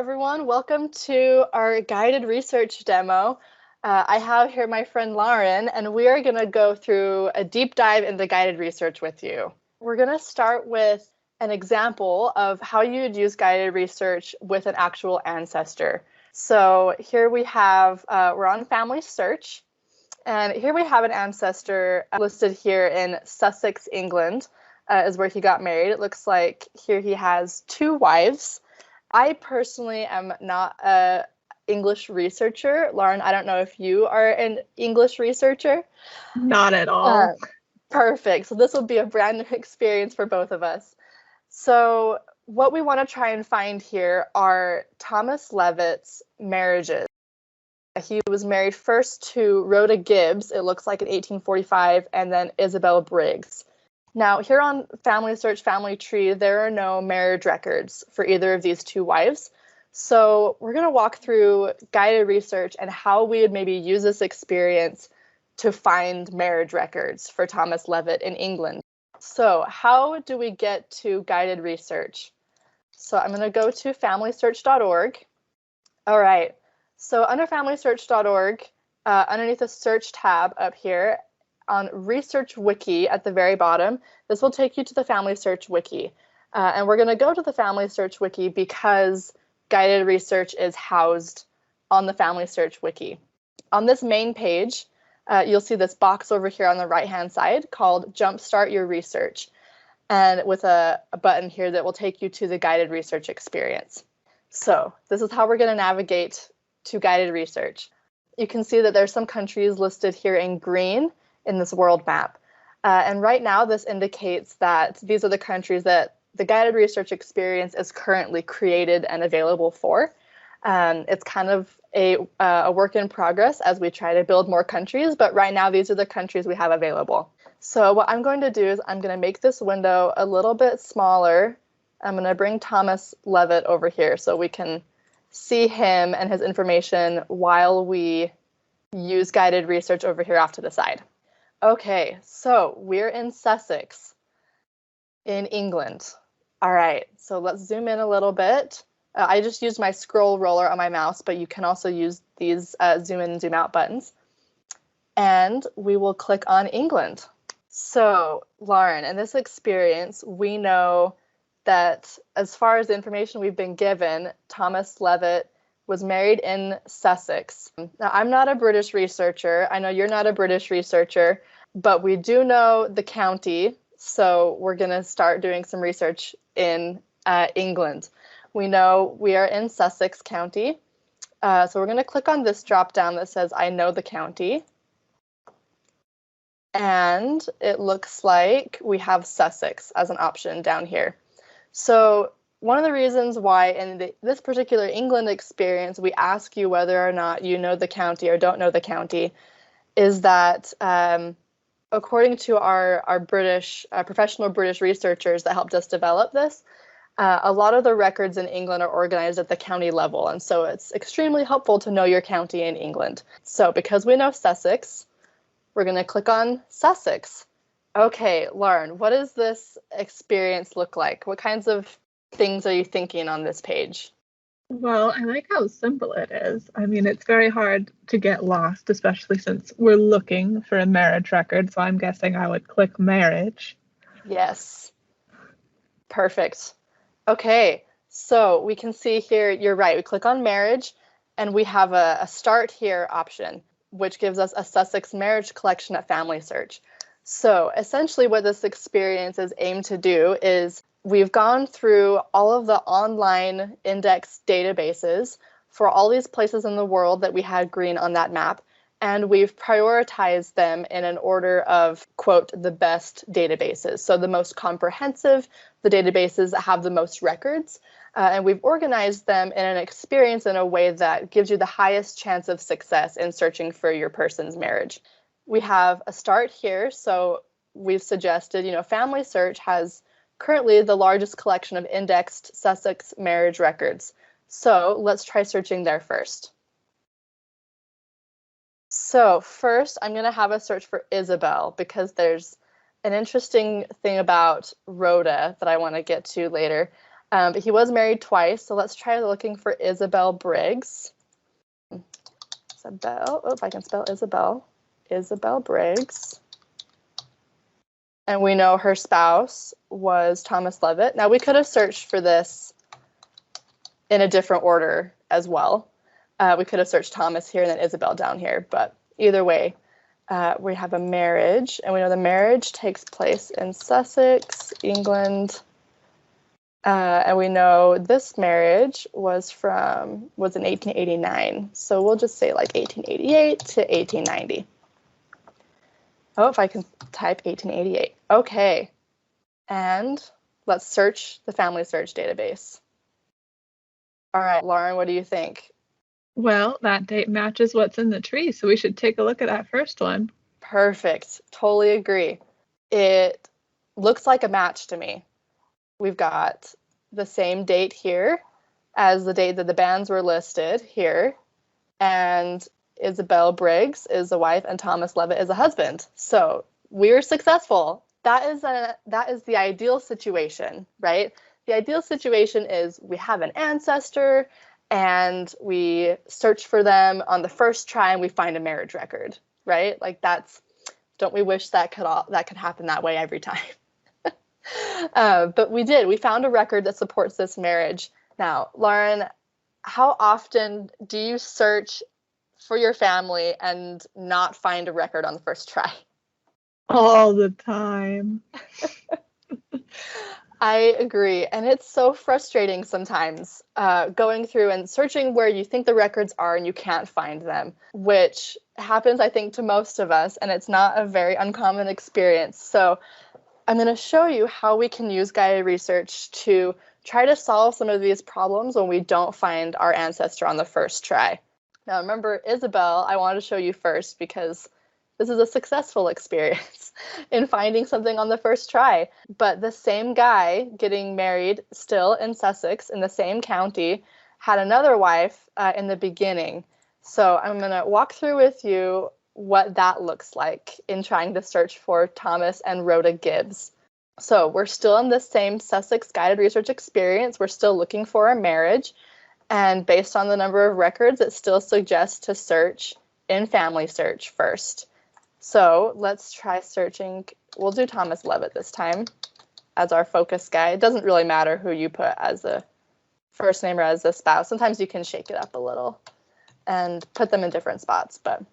everyone. Welcome to our guided research demo. I have here my friend Lauren, and we are going to go through a deep dive into guided research with you. We're going to start with an example of how you'd use guided research with an actual ancestor. So here we have, we're on FamilySearch, and here we have an ancestor listed here in Sussex, England, is where he got married. It looks like here he has 2 wives. I personally am not an English researcher. Lauren, I don't know if you are an English researcher. Not at all. Perfect. So this will be a brand new experience for both of us. So what we want to try and find here are Thomas Leavitt's marriages. He was married first to Rhoda Gibbs, it looks like in 1845, and then Isabel Briggs. Now, here on FamilySearch Family Tree, there are no marriage records for either of these 2 wives. So we're going to walk through guided research and how we would maybe use this experience to find marriage records for Thomas Leavitt in England. So how do we get to guided research? So I'm going to go to FamilySearch.org. All right. So under FamilySearch.org, underneath the search tab up here, on Research Wiki at the very bottom, this will take you to the FamilySearch Wiki. And we're going to go to the FamilySearch Wiki because guided research is housed on the FamilySearch Wiki. On this main page, you'll see this box over here on the right-hand side called Jumpstart Your Research, and with a button here that will take you to the guided research experience. So this is how we're going to navigate to guided research. You can see that there's some countries listed here in green in this world map. And right now, this indicates that these are the countries that the guided research experience is currently created and available for. It's kind of a work in progress as we try to build more countries, but right now, these are the countries we have available. So what I'm going to do is I'm going to make this window a little bit smaller. I'm going to bring Thomas Leavitt over here so we can see him and his information while we use guided research over here off to the side. Okay, so we're in Sussex in England. All right, so let's zoom in a little bit. I just used my scroll roller on my mouse, but you can also use these zoom in and zoom out buttons. And we will click on England. So Lauren, in this experience, we know that as far as the information we've been given, Thomas Leavitt was married in Sussex. Now, I'm not a British researcher. I know you're not a British researcher, but we do know the county, so we're going to start doing some research in England. We know we are in Sussex County, so we're going to click on this drop down that says I know the county. And it looks like we have Sussex as an option down here. So one of the reasons why in this particular England experience, we ask you whether or not you know the county or don't know the county is that according to our British, professional British researchers that helped us develop this, a lot of the records in England are organized at the county level. And so it's extremely helpful to know your county in England. So because we know Sussex, we're going to click on Sussex. Okay, Lauren, what does this experience look like? What kinds of things are you thinking on this page? Well, I like how simple it is. I mean, it's very hard to get lost, especially since we're looking for a marriage record. So I'm guessing I would click marriage. Yes. Perfect. Okay, so we can see here, you're right, we click on marriage and we have a start here option, which gives us a Sussex marriage collection at FamilySearch. So essentially what this experience is aimed to do is we've gone through all of the online index databases for all these places in the world that we had green on that map, and we've prioritized them in an order of, quote, the best databases. So the most comprehensive, the databases that have the most records, and we've organized them in an experience in a way that gives you the highest chance of success in searching for your person's marriage. We have a start here, so we've suggested, FamilySearch has currently the largest collection of indexed Sussex marriage records. So let's try searching there first. So first, I'm going to have a search for Isabel because there's an interesting thing about Rhoda that I want to get to later. But he was married twice, so let's try looking for Isabel Briggs. Isabel, oh, if I can spell Isabel. Isabel Briggs. And we know her spouse was Thomas Levitt. Now, we could have searched for this in a different order as well. We could have searched Thomas here and then Isabel down here, but either way, we have a marriage, and we know the marriage takes place in Sussex, England, and we know this marriage was in 1889, so we'll just say like 1888 to 1890. Oh, if I can type 1888. Okay, and let's search the FamilySearch database. All right, Lauren, what do you think? Well, that date matches what's in the tree, so we should take a look at that first one. Perfect. Totally agree. It looks like a match to me. We've got the same date here as the date that the bands were listed here, and Isabel Briggs is the wife and Thomas Levitt is a husband. So we're successful. That is the ideal situation, right? The ideal situation is we have an ancestor and we search for them on the first try and we find a marriage record, right? Like don't we wish that could happen that way every time? But we did. We found a record that supports this marriage. Now, Lauren, how often do you search for your family and not find a record on the first try? All the time. I agree. And it's so frustrating sometimes going through and searching where you think the records are and you can't find them, which happens, I think, to most of us. And it's not a very uncommon experience. So I'm going to show you how we can use guided research to try to solve some of these problems when we don't find our ancestor on the first try. Now, remember, Isabel, I want to show you first because this is a successful experience in finding something on the first try. But the same guy getting married still in Sussex in the same county had another wife in the beginning. So I'm going to walk through with you what that looks like in trying to search for Thomas and Rhoda Gibbs. So we're still in the same Sussex guided research experience. We're still looking for a marriage. And based on the number of records, it still suggests to search in FamilySearch first. So let's try searching. We'll do Thomas Levitt this time as our focus guy. It doesn't really matter who you put as the first name or as the spouse. Sometimes you can shake it up a little and put them in different spots. But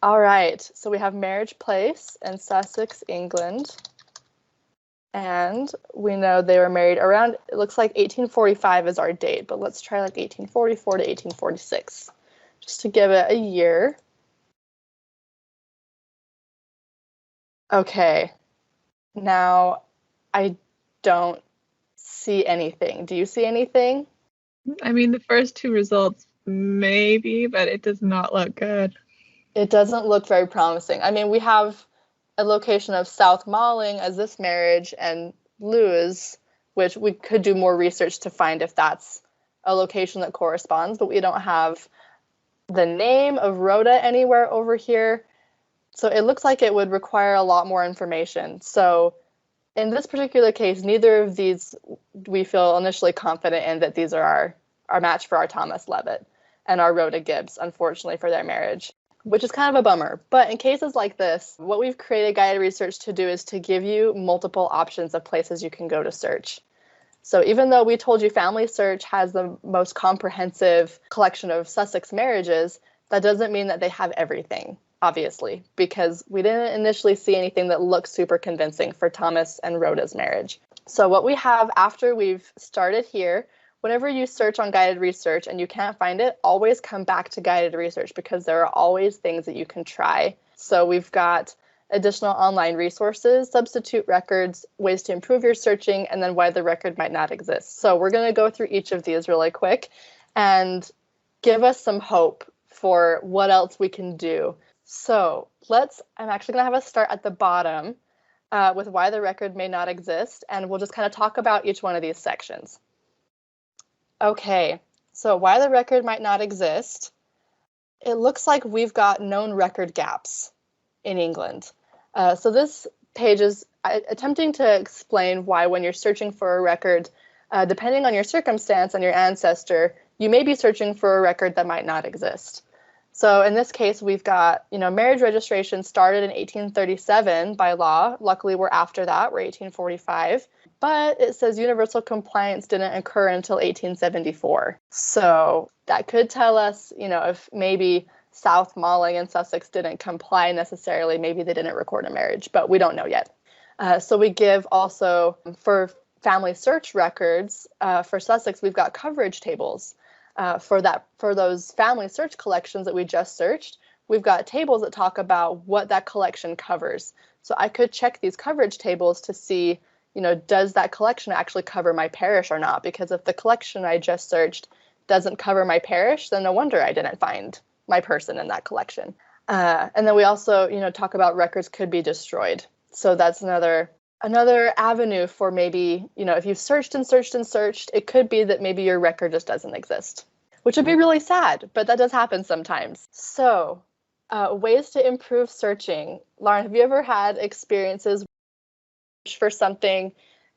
all right, so we have marriage place in Sussex, England. And we know they were married around, it looks like 1845 is our date, but let's try like 1844 to 1846, just to give it a year. Okay, now I don't see anything. Do you see anything? I mean, the first two results, maybe, but it does not look good. It doesn't look very promising. I mean, we have a location of South Malling as this marriage and Lewes, which we could do more research to find if that's a location that corresponds, but we don't have the name of Rhoda anywhere over here. So it looks like it would require a lot more information. So in this particular case, neither of these we feel initially confident in that these are our match for our Thomas Levitt and our Rhoda Gibbs, unfortunately, for their marriage, which is kind of a bummer. But in cases like this, what we've created guided research to do is to give you multiple options of places you can go to search. So even though we told you FamilySearch has the most comprehensive collection of Sussex marriages, that doesn't mean that they have everything, obviously, because we didn't initially see anything that looked super convincing for Thomas and Rhoda's marriage. So what we have after we've started here, whenever you search on guided research and you can't find it, always come back to guided research because there are always things that you can try. So we've got additional online resources, substitute records, ways to improve your searching, and then why the record might not exist. So we're going to go through each of these really quick and give us some hope for what else we can do. So I'm actually going to have us start at the bottom with why the record may not exist, and we'll just kind of talk about each one of these sections. Okay, so why the record might not exist. It looks like we've got known record gaps in England. So this page is attempting to explain why when you're searching for a record, depending on your circumstance and your ancestor, you may be searching for a record that might not exist. So in this case, we've got, marriage registration started in 1837 by law. Luckily, we're after that. We're 1845. But it says universal compliance didn't occur until 1874. So that could tell us, if maybe South Malling and Sussex didn't comply necessarily, maybe they didn't record a marriage, but we don't know yet. So we give also, for FamilySearch records, for Sussex, we've got coverage tables. For those FamilySearch collections that we just searched, we've got tables that talk about what that collection covers. So I could check these coverage tables to see, does that collection actually cover my parish or not? Because if the collection I just searched doesn't cover my parish, then no wonder I didn't find my person in that collection. And then we also, talk about records could be destroyed. So that's another avenue for maybe, if you've searched and searched and searched, it could be that maybe your record just doesn't exist, which would be really sad, but that does happen sometimes. So ways to improve searching. Lauren, have you ever had experiences for something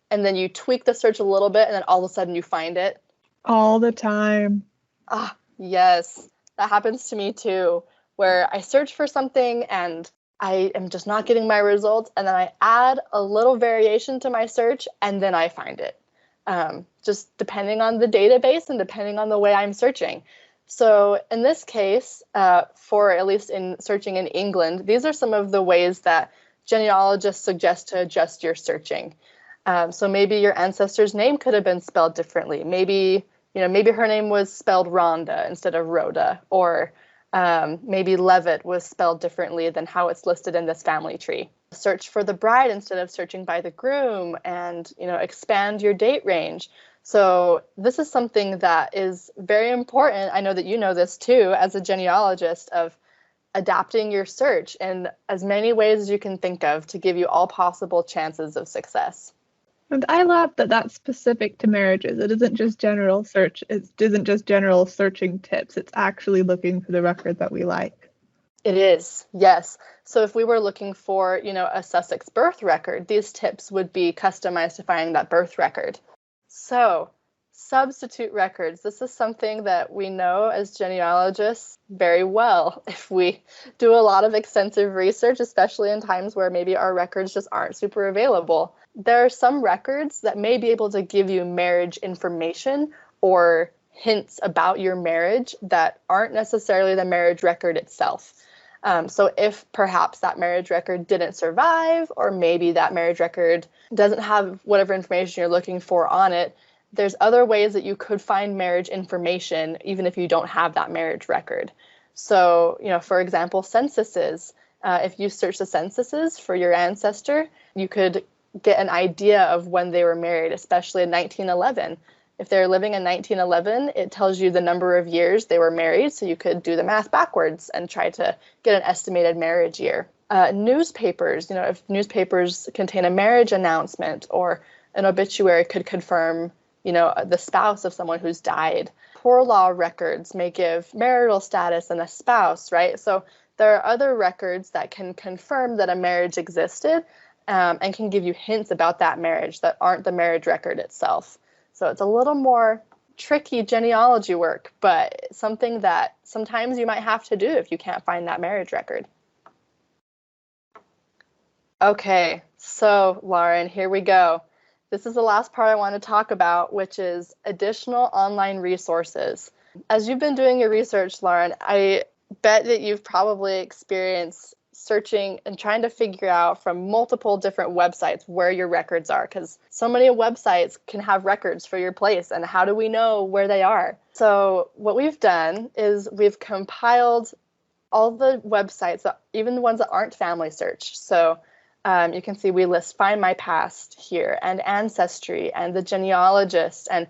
and then you tweak the search a little bit and then all of a sudden you find it? All the time. Ah, yes, that happens to me too, where I search for something and I am just not getting my results, and then I add a little variation to my search, and then I find it, just depending on the database and depending on the way I'm searching. So in this case, for at least in searching in England, these are some of the ways that genealogists suggest to adjust your searching. So maybe your ancestor's name could have been spelled differently. Maybe her name was spelled Rhonda instead of Rhoda, or maybe Levitt was spelled differently than how it's listed in this family tree. Search for the bride instead of searching by the groom, and expand your date range. So this is something that is very important. I know that you know this too as a genealogist, of adapting your search in as many ways as you can think of to give you all possible chances of success. And I love that that's specific to marriages. It isn't just general search. It isn't just general searching tips. It's actually looking for the record that we like. It is, yes. So if we were looking for, a Sussex birth record, these tips would be customized to finding that birth record. So substitute records. This is something that we know as genealogists very well if we do a lot of extensive research, especially in times where maybe our records just aren't super available. There are some records that may be able to give you marriage information or hints about your marriage that aren't necessarily the marriage record itself. So if perhaps that marriage record didn't survive, or maybe that marriage record doesn't have whatever information you're looking for on it, there's other ways that you could find marriage information even if you don't have that marriage record. So, for example, censuses. If you search the censuses for your ancestor, you could get an idea of when they were married, especially in 1911. If they're living in 1911, it tells you the number of years they were married, so you could do the math backwards and try to get an estimated marriage year. Newspapers, if newspapers contain a marriage announcement or an obituary, could confirm, the spouse of someone who's died. Poor law records may give marital status and a spouse, right? So there are other records that can confirm that a marriage existed, and can give you hints about that marriage that aren't the marriage record itself. So it's a little more tricky genealogy work, but something that sometimes you might have to do if you can't find that marriage record. Okay, so Lauren, here we go. This is the last part I want to talk about, which is additional online resources. As you've been doing your research, Lauren, I bet that you've probably experienced searching and trying to figure out from multiple different websites where your records are, because so many websites can have records for your place, and how do we know where they are? So what we've done is we've compiled all the websites, even the ones that aren't FamilySearch. So you can see we list Find My Past here, and Ancestry, and the Genealogist, and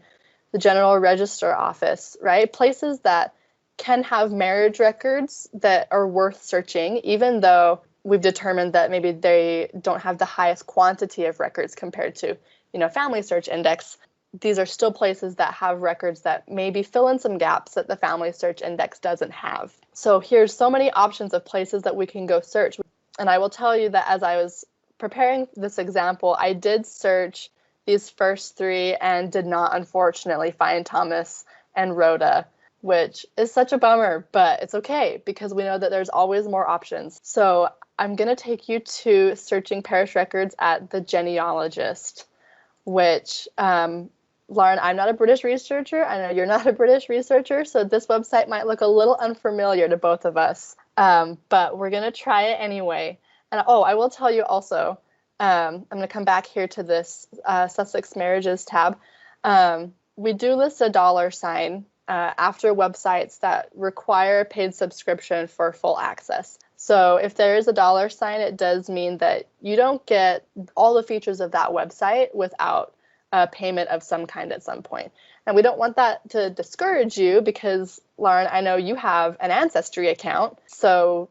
the General Register Office, right? Places that can have marriage records that are worth searching, even though we've determined that maybe they don't have the highest quantity of records compared to, FamilySearch Index. These are still places that have records that maybe fill in some gaps that the FamilySearch Index doesn't have. So here's so many options of places that we can go search. And I will tell you that as I was preparing this example, I did search these first three and did not, unfortunately, find Thomas and Rhoda, which is such a bummer, but it's okay because we know that there's always more options. So I'm going to take you to searching parish records at the genealogist, which, Lauren, I'm not a British researcher. I know you're not a British researcher, so this website might look a little unfamiliar to both of us, but we're going to try it anyway. And I will tell you also, I'm going to come back here to this Sussex Marriages tab. We do list a $ after websites that require a paid subscription for full access. So if there is a $, it does mean that you don't get all the features of that website without a payment of some kind at some point. And we don't want that to discourage you because, Lauren, I know you have an Ancestry account. So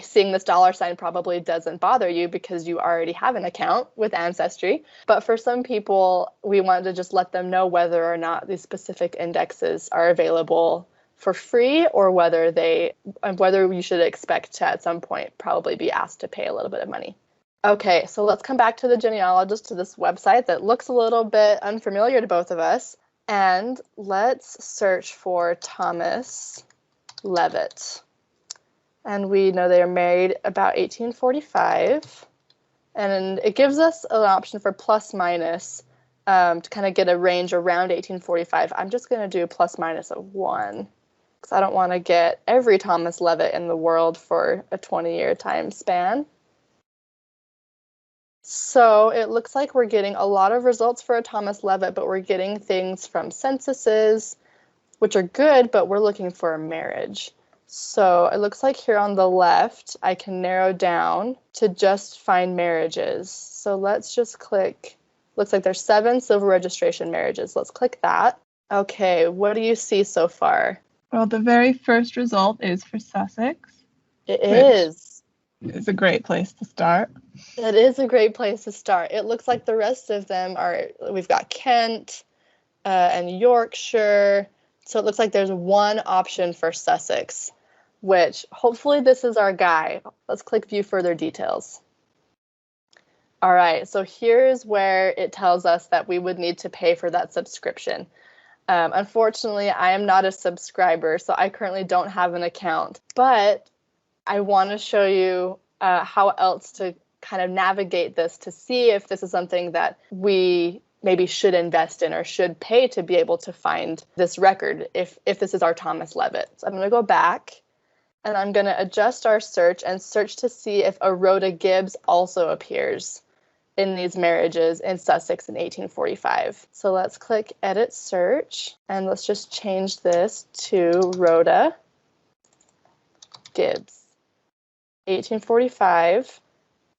seeing this $ probably doesn't bother you because you already have an account with Ancestry. But for some people, we wanted to just let them know whether or not these specific indexes are available for free or whether you should expect to at some point probably be asked to pay a little bit of money. Okay, so let's come back to the genealogist, to this website that looks a little bit unfamiliar to both of us. And let's search for Thomas Levitt. And we know they are married about 1845. And it gives us an option for plus minus to kind of get a range around 1845. I'm just going to do plus minus of 1 because I don't want to get every Thomas Levitt in the world for a 20-year time span. So it looks like we're getting a lot of results for a Thomas Levitt, but we're getting things from censuses, which are good, but we're looking for a marriage. So it looks like here on the left, I can narrow down to just find marriages. So let's just click, looks like there's 7 civil registration marriages. Let's click that. Okay, what do you see so far? Well, the very first result is for Sussex. It is. It's a great place to start. It is a great place to start. It looks like the rest of them we've got Kent and Yorkshire. So it looks like there's one option for Sussex, which hopefully this is our guy. Let's click view further details. All right, so here's where it tells us that we would need to pay for that subscription. Unfortunately, I am not a subscriber, so I currently don't have an account, but I want to show you how else to kind of navigate this to see if this is something that we maybe should invest in or should pay to be able to find this record if this is our Thomas Levitt. So I'm going to go back and I'm going to adjust our search and search to see if a Rhoda Gibbs also appears in these marriages in Sussex in 1845. So let's click edit search and let's just change this to Rhoda Gibbs 1845.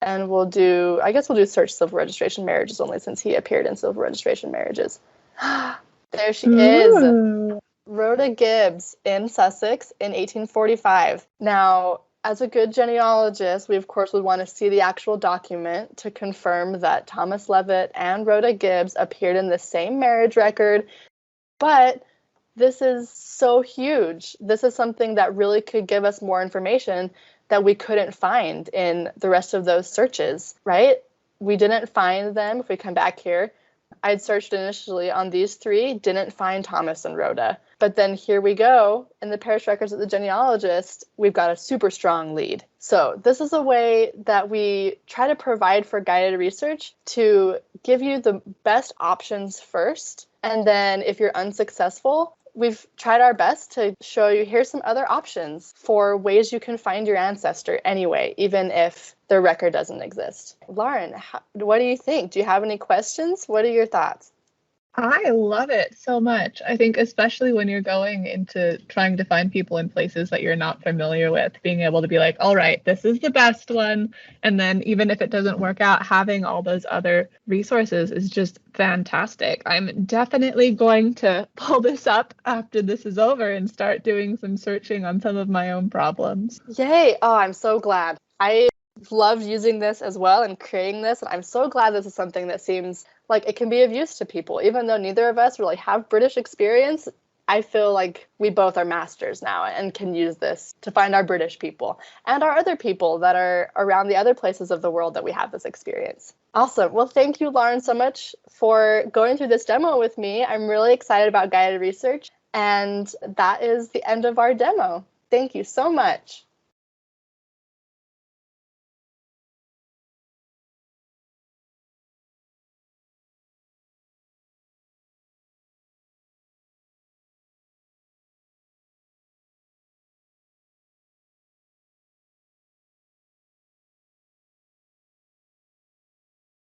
And we'll do search civil registration marriages only since he appeared in civil registration marriages. There she is. Rhoda Gibbs in Sussex in 1845. Now, as a good genealogist, we of course would want to see the actual document to confirm that Thomas Levitt and Rhoda Gibbs appeared in the same marriage record. But this is so huge. This is something that really could give us more information that we couldn't find in the rest of those searches, right? We didn't find them. If we come back here, I'd searched initially on these 3, didn't find Thomas and Rhoda. But then here we go, in the parish records of the genealogist, we've got a super strong lead. So this is a way that we try to provide for guided research to give you the best options first. And then if you're unsuccessful, we've tried our best to show you here's some other options for ways you can find your ancestor anyway, even if their record doesn't exist. Lauren, what do you think? Do you have any questions? What are your thoughts? I love it so much. I think especially when you're going into trying to find people in places that you're not familiar with, being able to be like, all right, this is the best one. And then even if it doesn't work out, having all those other resources is just fantastic. I'm definitely going to pull this up after this is over and start doing some searching on some of my own problems. Yay. Oh, I'm so glad. I loved using this as well and creating this. And I'm so glad this is something that seems like it can be of use to people. Even though neither of us really have British experience, I feel like we both are masters now and can use this to find our British people and our other people that are around the other places of the world that we have this experience. Awesome. Well, thank you, Lauren, so much for going through this demo with me. I'm really excited about guided research, and that is the end of our demo. Thank you so much.